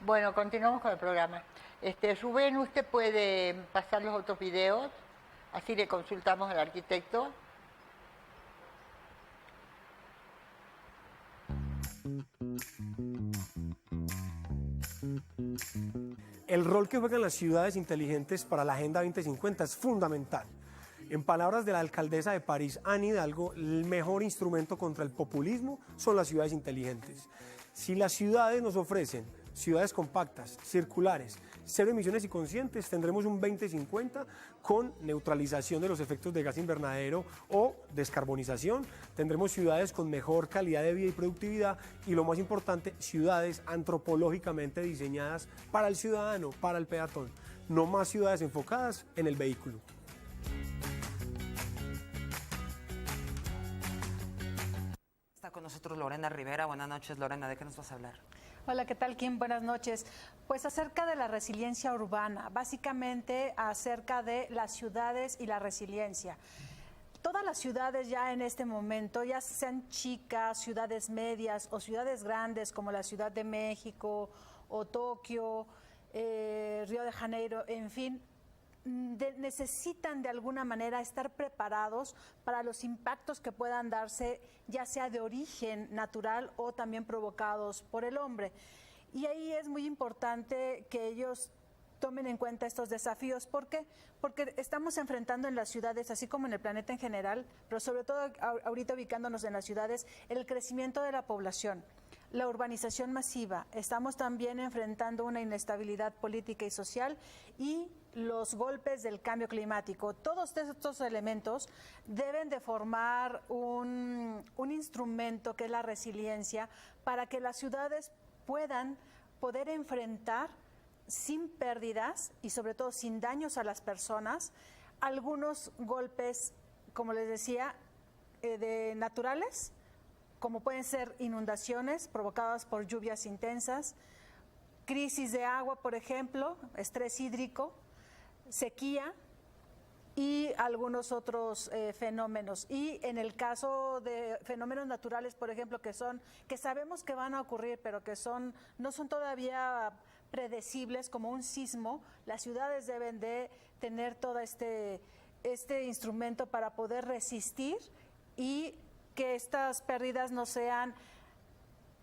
Bueno, continuamos con el programa. Rubén, ¿usted puede pasar los otros videos? Así le consultamos al arquitecto. El rol que juegan las ciudades inteligentes para la Agenda 2050 es fundamental. En palabras de la alcaldesa de París, Anne Hidalgo, el mejor instrumento contra el populismo son las ciudades inteligentes. Si las ciudades nos ofrecen ciudades compactas, circulares, cero emisiones y conscientes, tendremos un 2050 con neutralización de los efectos de gas invernadero o descarbonización, tendremos ciudades con mejor calidad de vida y productividad y, lo más importante, ciudades antropológicamente diseñadas para el ciudadano, para el peatón, no más ciudades enfocadas en el vehículo. Está con nosotros Lorena Rivera. Buenas noches, Lorena, ¿de qué nos vas a hablar? Hola, ¿qué tal, Kim? Buenas noches. Pues acerca de la resiliencia urbana, básicamente acerca de las ciudades y la resiliencia. Todas las ciudades ya en este momento, ya sean chicas, ciudades medias o ciudades grandes como la Ciudad de México o Tokio, Río de Janeiro, en fin, necesitan de alguna manera estar preparados para los impactos que puedan darse, ya sea de origen natural o también provocados por el hombre. Y ahí es muy importante que ellos tomen en cuenta estos desafíos. ¿Por qué? Porque estamos enfrentando en las ciudades, así como en el planeta en general, pero sobre todo ahorita ubicándonos en las ciudades, el crecimiento de la población, la urbanización masiva. Estamos también enfrentando una inestabilidad política y social y los golpes del cambio climático. Todos estos elementos deben de formar un instrumento que es la resiliencia para que las ciudades puedan poder enfrentar sin pérdidas y sobre todo sin daños a las personas algunos golpes, como les decía, de naturales, como pueden ser inundaciones provocadas por lluvias intensas, crisis de agua, por ejemplo, estrés hídrico, sequía y algunos otros fenómenos. Y en el caso de fenómenos naturales, por ejemplo, que sabemos que van a ocurrir, pero que no son todavía predecibles, como un sismo, las ciudades deben de tener todo este instrumento para poder resistir y que estas pérdidas no sean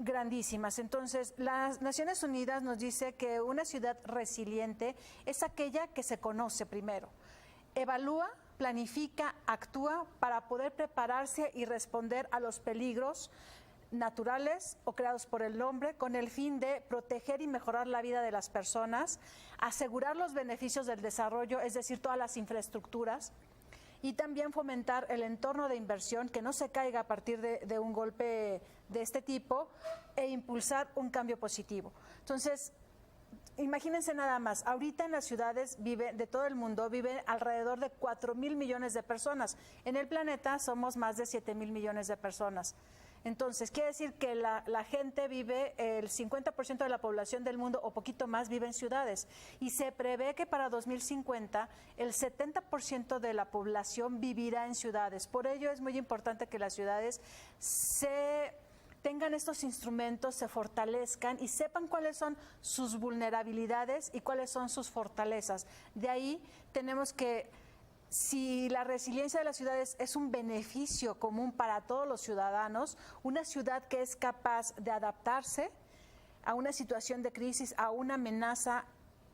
grandísimas. Entonces, las Naciones Unidas nos dice que una ciudad resiliente es aquella que se conoce primero, evalúa, planifica, actúa para poder prepararse y responder a los peligros naturales o creados por el hombre con el fin de proteger y mejorar la vida de las personas, asegurar los beneficios del desarrollo, es decir, todas las infraestructuras, y también fomentar el entorno de inversión que no se caiga a partir de un golpe de este tipo e impulsar un cambio positivo. Entonces, imagínense nada más, ahorita en las ciudades de todo el mundo viven alrededor de 4,000 millones de personas. En el planeta somos más de 7,000 millones de personas. Entonces, quiere decir que la gente vive, el 50% de la población del mundo o poquito más vive en ciudades. Y se prevé que para 2050 el 70% de la población vivirá en ciudades. Por ello es muy importante que las ciudades tengan estos instrumentos, se fortalezcan y sepan cuáles son sus vulnerabilidades y cuáles son sus fortalezas. De ahí tenemos que, si la resiliencia de las ciudades es un beneficio común para todos los ciudadanos, una ciudad que es capaz de adaptarse a una situación de crisis, a una amenaza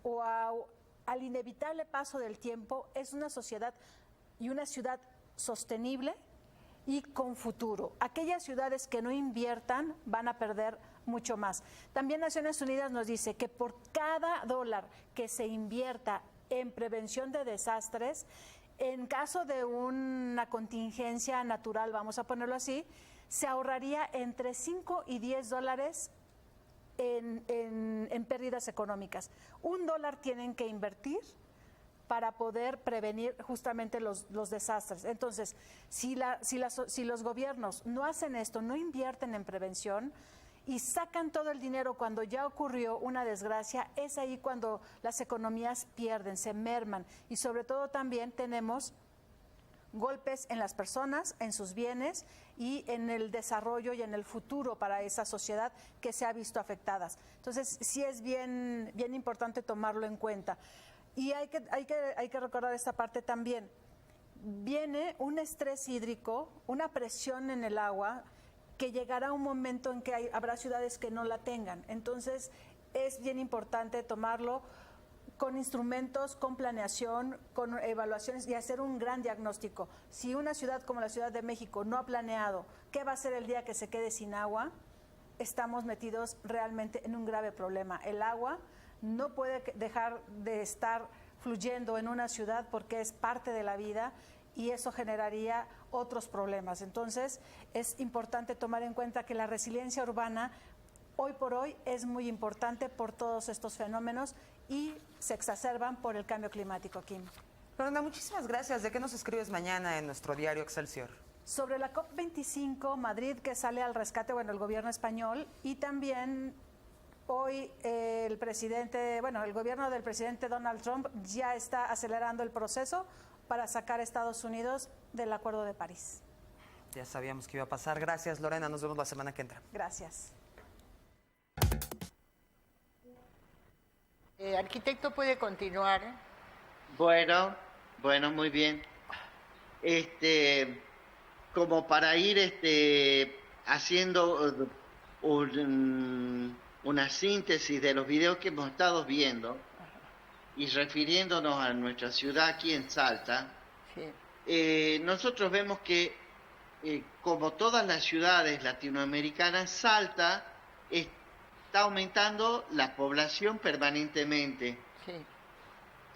o al inevitable paso del tiempo, es una sociedad y una ciudad sostenible y con futuro. Aquellas ciudades que no inviertan van a perder mucho más. También Naciones Unidas nos dice que por cada dólar que se invierta en prevención de desastres, en caso de una contingencia natural, vamos a ponerlo así, se ahorraría entre 5 y 10 dólares en pérdidas económicas. $1 tienen que invertir para poder prevenir justamente los desastres. Entonces, si los gobiernos no hacen esto, no invierten en prevención y sacan todo el dinero cuando ya ocurrió una desgracia, es ahí cuando las economías pierden, se merman. Y sobre todo también tenemos golpes en las personas, en sus bienes y en el desarrollo y en el futuro para esa sociedad que se ha visto afectadas. Entonces, sí es bien importante tomarlo en cuenta. Y hay que recordar esta parte también. Viene un estrés hídrico, una presión en el agua, que llegará un momento en que habrá ciudades que no la tengan. Entonces, es bien importante tomarlo con instrumentos, con planeación, con evaluaciones y hacer un gran diagnóstico. Si una ciudad como la Ciudad de México no ha planeado qué va a ser el día que se quede sin agua, estamos metidos realmente en un grave problema. El agua no puede dejar de estar fluyendo en una ciudad porque es parte de la vida y eso generaría otros problemas. Entonces, es importante tomar en cuenta que la resiliencia urbana hoy por hoy es muy importante por todos estos fenómenos y se exacerban por el cambio climático, Kim. Lorena, muchísimas gracias. ¿De qué nos escribes mañana en nuestro diario Excelsior? Sobre la COP25, Madrid, que sale al rescate, el gobierno español, y también hoy el gobierno del presidente Donald Trump ya está acelerando el proceso para sacar a Estados Unidos del Acuerdo de París. Ya sabíamos que iba a pasar. Gracias, Lorena. Nos vemos la semana que entra. Gracias. Arquitecto, puede continuar. Bueno, muy bien. Como para ir haciendo una síntesis de los videos que hemos estado viendo y refiriéndonos a nuestra ciudad aquí en Salta, Sí. nosotros vemos que, como todas las ciudades latinoamericanas, Salta está aumentando la población permanentemente. Sí.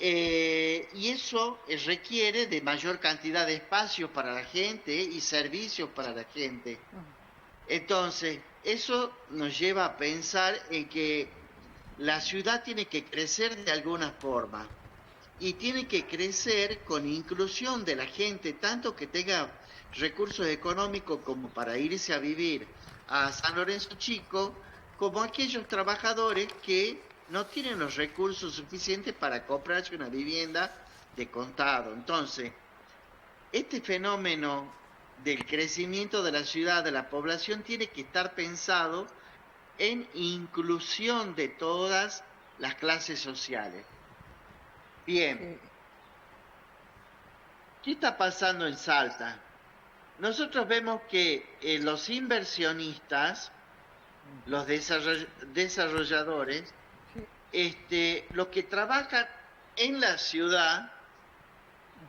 Y eso requiere de mayor cantidad de espacios para la gente y servicios para la gente. Entonces, eso nos lleva a pensar en que la ciudad tiene que crecer de alguna forma y tiene que crecer con inclusión de la gente, tanto que tenga recursos económicos como para irse a vivir a San Lorenzo Chico, como aquellos trabajadores que no tienen los recursos suficientes para comprarse una vivienda de contado. Entonces, este fenómeno del crecimiento de la ciudad, de la población, tiene que estar pensado en inclusión de todas las clases sociales. Bien, ¿qué está pasando en Salta? Nosotros vemos que los inversionistas, los desarrolladores, los que trabajan en la ciudad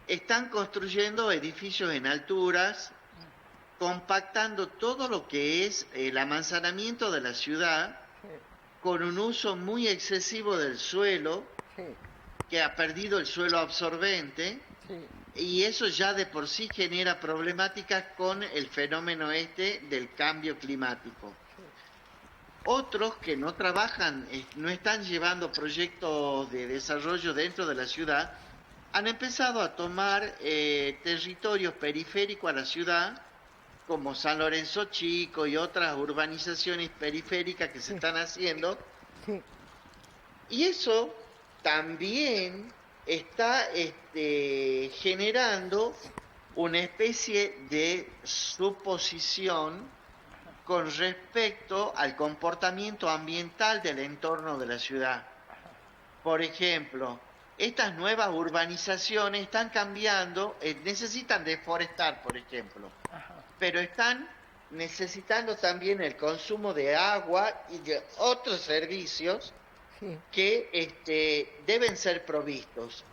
están construyendo edificios en alturas, compactando todo lo que es el amanzanamiento de la ciudad, con un uso muy excesivo del suelo, que ha perdido el suelo absorbente, y eso ya de por sí genera problemáticas con el fenómeno del cambio climático. Otros que no trabajan, no están llevando proyectos de desarrollo dentro de la ciudad, han empezado a tomar territorios periféricos a la ciudad, como San Lorenzo Chico y otras urbanizaciones periféricas que se están haciendo. Y eso también está generando una especie de suposición con respecto al comportamiento ambiental del entorno de la ciudad. Por ejemplo, estas nuevas urbanizaciones están cambiando, necesitan deforestar, por ejemplo, pero están necesitando también el consumo de agua y de otros servicios que deben ser provistos.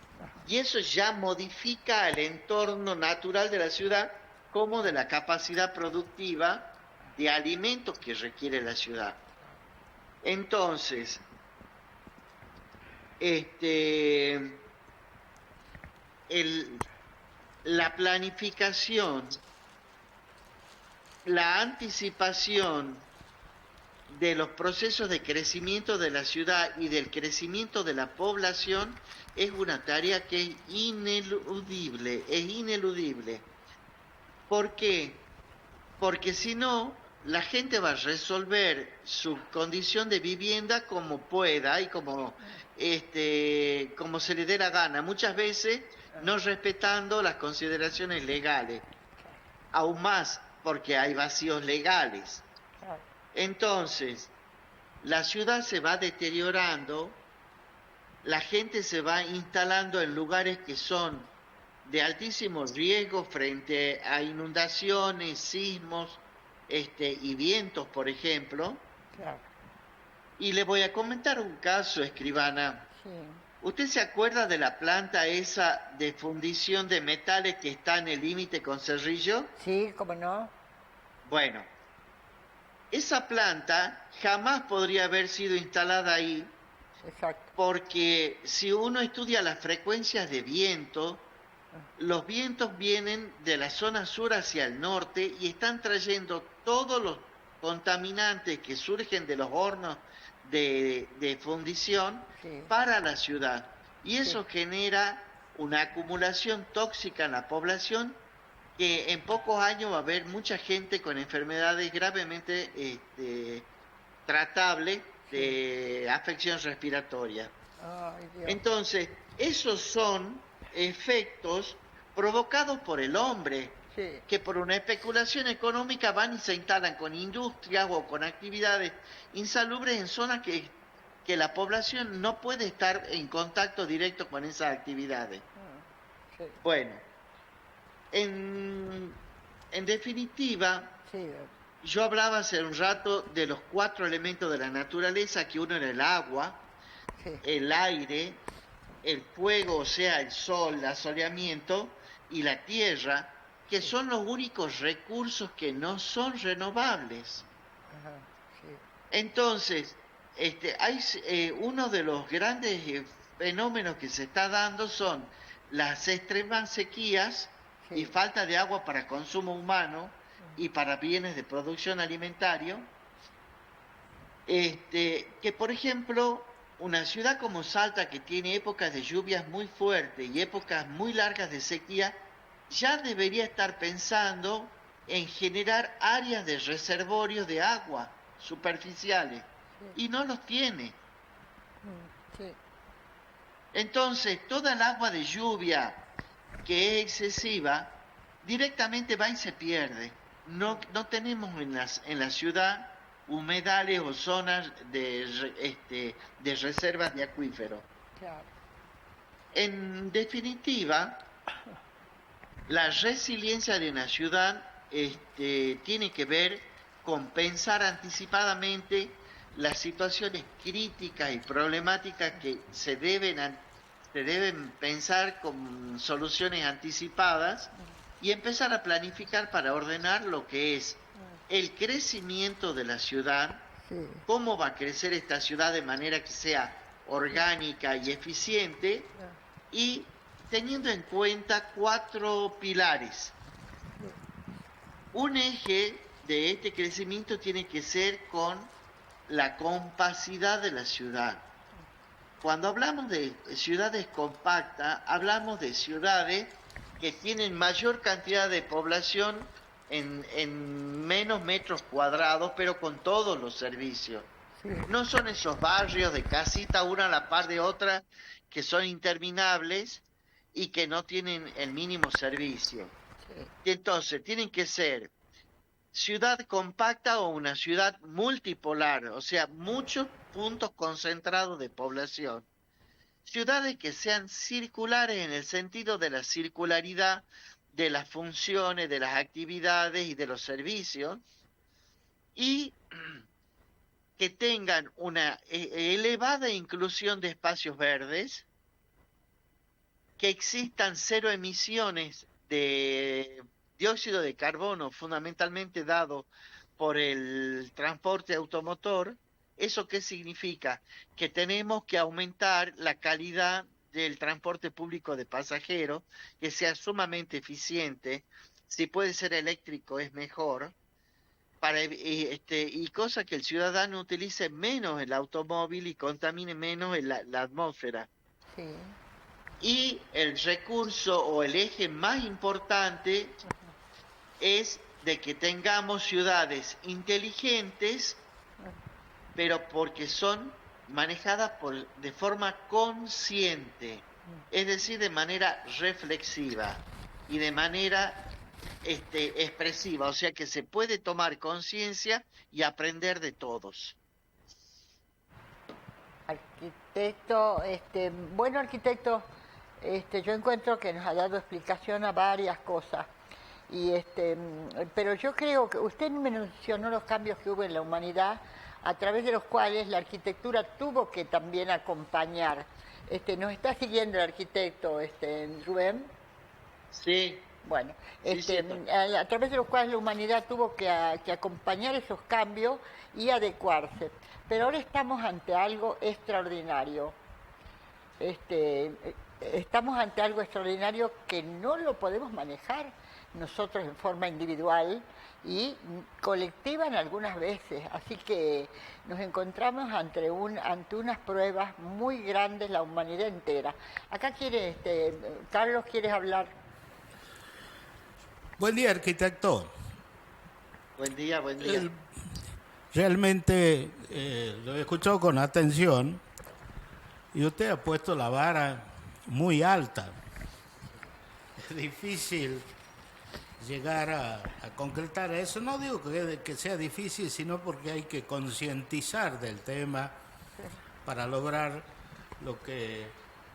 Y eso ya modifica el entorno natural de la ciudad, como de la capacidad productiva de alimentos que requiere la ciudad. Entonces, la planificación, la anticipación de los procesos de crecimiento de la ciudad y del crecimiento de la población es una tarea que es ineludible, ¿Por qué? Porque si no, la gente va a resolver su condición de vivienda como pueda y como se le dé la gana, muchas veces no respetando las consideraciones legales, aún más porque hay vacíos legales. Claro. Entonces, la ciudad se va deteriorando, la gente se va instalando en lugares que son de altísimo riesgo frente a inundaciones, sismos, y vientos, por ejemplo. Claro. Y le voy a comentar un caso, escribana. Sí. ¿Usted se acuerda de la planta esa de fundición de metales que está en el límite con Cerrillo? Sí, cómo no. Bueno, esa planta jamás podría haber sido instalada ahí, Exacto. porque si uno estudia las frecuencias de viento, los vientos vienen de la zona sur hacia el norte y están trayendo todos los contaminantes que surgen de los hornos de fundición Sí. para la ciudad. Y eso genera una acumulación tóxica en la población que en pocos años va a haber mucha gente con enfermedades gravemente tratables de afección respiratoria. Ay, Dios. Entonces, esos son efectos provocados por el hombre, Sí. que por una especulación económica van y se instalan con industrias o con actividades insalubres en zonas que la población no puede estar en contacto directo con esas actividades. Sí. Bueno, en definitiva, Sí. yo hablaba hace un rato de los 4 elementos de la naturaleza, que uno era el agua, Sí. el aire, el fuego, o sea, el sol, el asoleamiento, y la tierra, que son los únicos recursos que no son renovables. Ajá. Sí. Entonces, hay uno de los grandes fenómenos que se está dando son las extremas sequías Sí. y falta de agua para consumo humano y para bienes de producción alimentario. Que por ejemplo, una ciudad como Salta, que tiene épocas de lluvias muy fuertes y épocas muy largas de sequía, ya debería estar pensando en generar áreas de reservorios de agua superficiales, y no los tiene. Sí. Entonces, toda el agua de lluvia que es excesiva, directamente va y se pierde. No tenemos en la ciudad humedales o zonas de reservas de acuíferos. Claro. En definitiva, la resiliencia de una ciudad tiene que ver con pensar anticipadamente las situaciones críticas y problemáticas que se deben pensar con soluciones anticipadas y empezar a planificar para ordenar lo que es el crecimiento de la ciudad, Sí. cómo va a crecer esta ciudad de manera que sea orgánica y eficiente, y teniendo en cuenta 4 pilares. Un eje de este crecimiento tiene que ser con la compacidad de la ciudad. Cuando hablamos de ciudades compactas, hablamos de ciudades que tienen mayor cantidad de población en menos metros cuadrados, pero con todos los servicios. Sí. No son esos barrios de casita una a la par de otra que son interminables y que no tienen el mínimo servicio. Sí. Y entonces tienen que ser ciudad compacta o una ciudad multipolar, o sea, muchos puntos concentrados de población. Ciudades que sean circulares en el sentido de la circularidad de las funciones, de las actividades y de los servicios, y que tengan una elevada inclusión de espacios verdes, que existan 0 emisiones de dióxido de carbono, fundamentalmente dado por el transporte automotor. ¿Eso qué significa? Que tenemos que aumentar la calidad del transporte público de pasajeros, que sea sumamente eficiente. Si puede ser eléctrico es mejor, y cosa que el ciudadano utilice menos el automóvil y contamine menos la atmósfera. Sí. Y el recurso o el eje más importante es de que tengamos ciudades inteligentes, pero porque son manejadas de forma consciente, es decir, de manera reflexiva y de manera expresiva, o sea que se puede tomar conciencia y aprender de todos. Arquitecto, bueno arquitecto, yo encuentro que nos ha dado explicación a varias cosas. Pero yo creo que usted mencionó los cambios que hubo en la humanidad, a través de los cuales la arquitectura tuvo que también acompañar. ¿Nos está siguiendo el arquitecto Rubén? Sí. Bueno, Sí, a través de los cuales la humanidad tuvo que acompañar esos cambios y adecuarse. Pero ahora estamos ante algo extraordinario. Estamos ante algo extraordinario que no lo podemos manejar nosotros en forma individual y colectiva en algunas veces. Así que nos encontramos ante unas pruebas muy grandes, la humanidad entera. Acá Carlos, ¿quieres hablar? Buen día, arquitecto. Buen día, buen día. Realmente lo he escuchado con atención y usted ha puesto la vara muy alta. Es difícil llegar a concretar eso. No digo que sea difícil, sino porque hay que concientizar del tema para lograr lo que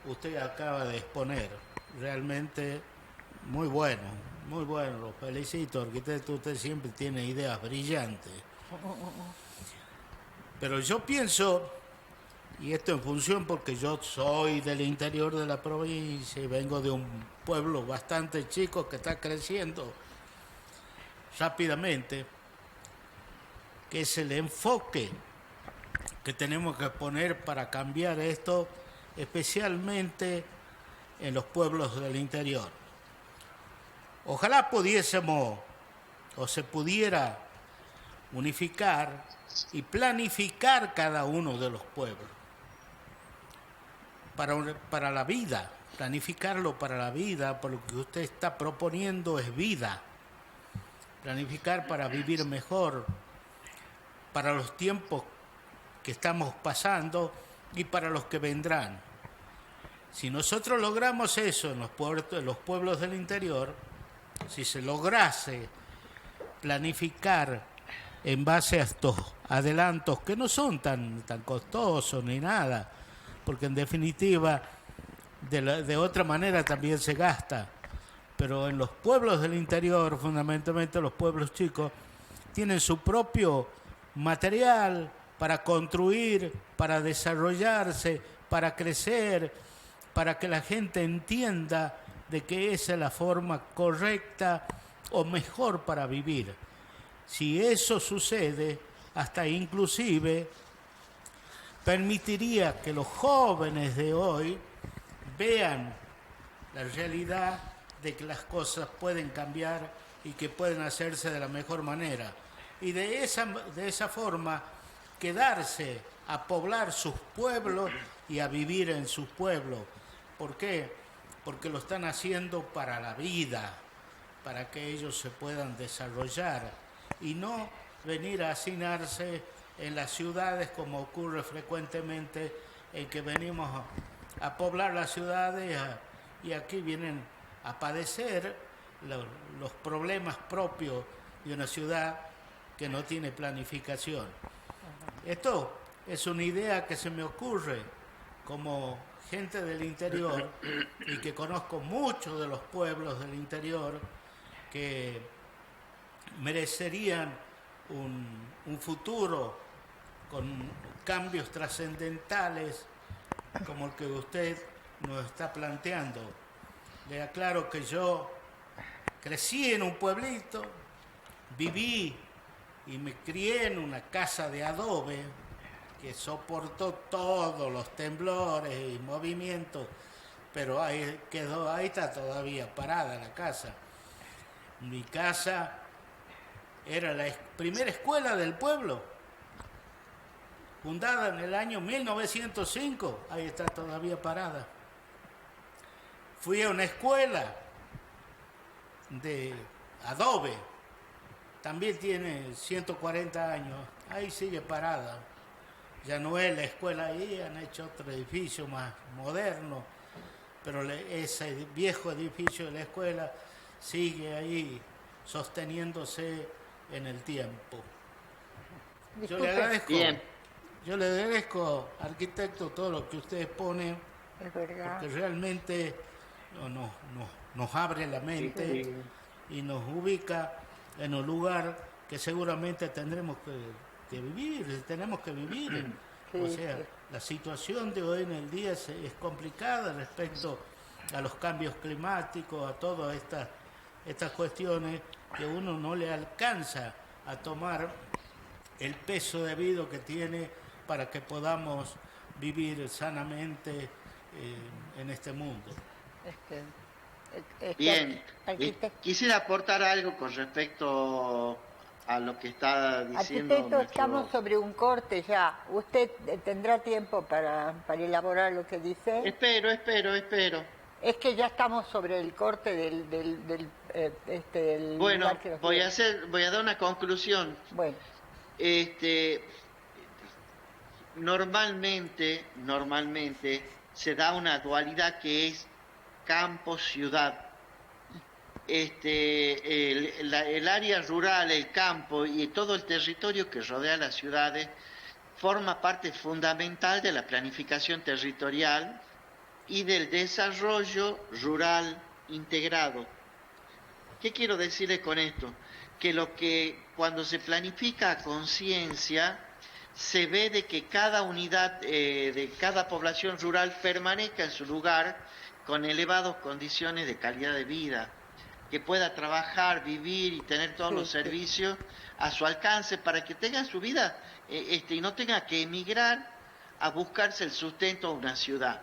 usted acaba de exponer. Realmente muy bueno, lo felicito, arquitecto, usted siempre tiene ideas brillantes. Pero yo pienso, y esto en función porque yo soy del interior de la provincia y vengo de un pueblo bastante chico que está creciendo rápidamente, que es el enfoque que tenemos que poner para cambiar esto, especialmente en los pueblos del interior. Ojalá pudiésemos o se pudiera unificar y planificar cada uno de los pueblos para la vida, planificarlo para la vida, por lo que usted está proponiendo es vida, planificar para vivir mejor, para los tiempos que estamos pasando y para los que vendrán. Si nosotros logramos eso en los pueblos del interior, si se lograse planificar en base a estos adelantos que no son tan costosos ni nada, porque en definitiva de otra manera también se gasta, pero en los pueblos del interior, fundamentalmente los pueblos chicos, tienen su propio material para construir, para desarrollarse, para crecer, para que la gente entienda de que esa es la forma correcta o mejor para vivir. Si eso sucede, hasta inclusive permitiría que los jóvenes de hoy vean la realidad de que las cosas pueden cambiar y que pueden hacerse de la mejor manera. Y de esa forma quedarse a poblar sus pueblos y a vivir en sus pueblos. ¿Por qué? Porque lo están haciendo para la vida, para que ellos se puedan desarrollar y no venir a hacinarse en las ciudades como ocurre frecuentemente, en que venimos a poblar las ciudades y aquí vienen a padecer los problemas propios de una ciudad que no tiene planificación. Esto es una idea que se me ocurre como gente del interior y que conozco muchos de los pueblos del interior que merecerían un futuro con cambios trascendentales como el que usted nos está planteando. Le aclaro que yo crecí en un pueblito, viví y me crié en una casa de adobe que soportó todos los temblores y movimientos, pero ahí quedó, ahí está todavía parada la casa. Mi casa era la primera escuela del pueblo, fundada en el año 1905, ahí está todavía parada. Fui a una escuela de adobe también tiene 140 años, ahí sigue parada. Ya no es la escuela ahí, han hecho otro edificio más moderno, pero ese viejo edificio de la escuela sigue ahí sosteniéndose en el tiempo. Yo le agradezco, Bien. yo le agradezco, arquitecto, todo lo que ustedes ponen, Es verdad. porque realmente nos abre la mente y nos ubica en un lugar que seguramente tendremos que vivir, tenemos que vivir. Sí, O sea, sí. la situación de hoy en el día es complicada respecto a los cambios climáticos, a todas estas cuestiones que uno no le alcanza a tomar el peso debido que tiene para que podamos vivir sanamente en este mundo. Este, Bien, arquitecto, quisiera aportar algo con respecto a lo que está diciendo arquitecto, nuestro... estamos sobre un corte ya. ¿Usted tendrá tiempo para elaborar lo que dice? Espero. Es que ya estamos sobre el corte del Bueno, lugar que nos voy viene. a dar una conclusión. Bueno, Normalmente se da una dualidad que es campo-ciudad. El área rural, el campo y todo el territorio que rodea las ciudades forma parte fundamental de la planificación territorial y del desarrollo rural integrado. ¿Qué quiero decirles con esto? Que cuando se planifica a conciencia, se ve de que cada unidad de cada población rural permanezca en su lugar con elevadas condiciones de calidad de vida, que pueda trabajar, vivir y tener todos los servicios a su alcance para que tenga su vida y no tenga que emigrar a buscarse el sustento a una ciudad.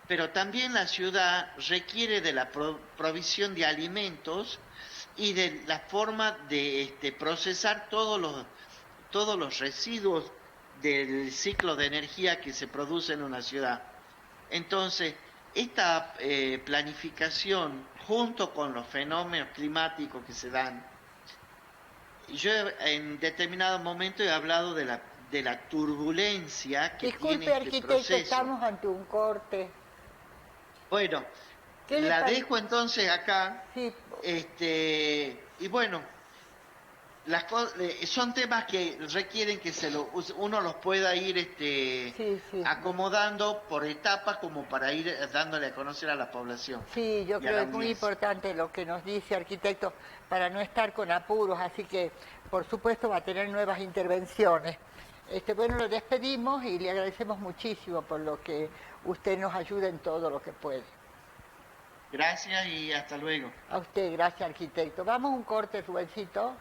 Pero también la ciudad requiere de la provisión de alimentos y de la forma de procesar todos los residuos del ciclo de energía que se produce en una ciudad. Entonces, esta planificación, junto con los fenómenos climáticos que se dan, yo en determinado momento he hablado de la turbulencia que disculpe, tiene este arquitecto, proceso. estamos ante un corte. Bueno, ¿Qué le la parece? dejo entonces acá. Sí, Y bueno, son temas que requieren que uno los pueda ir Sí. acomodando por etapas como para ir dándole a conocer a la población. Sí, yo y a creo la que es muy audiencia. importante lo que nos dice, arquitecto, para no estar con apuros, así que por supuesto va a tener nuevas intervenciones. Bueno, lo despedimos y le agradecemos muchísimo por lo que usted nos ayuda en todo lo que puede. Gracias y hasta luego. A usted, gracias, arquitecto. Vamos a un corte, Rubencito.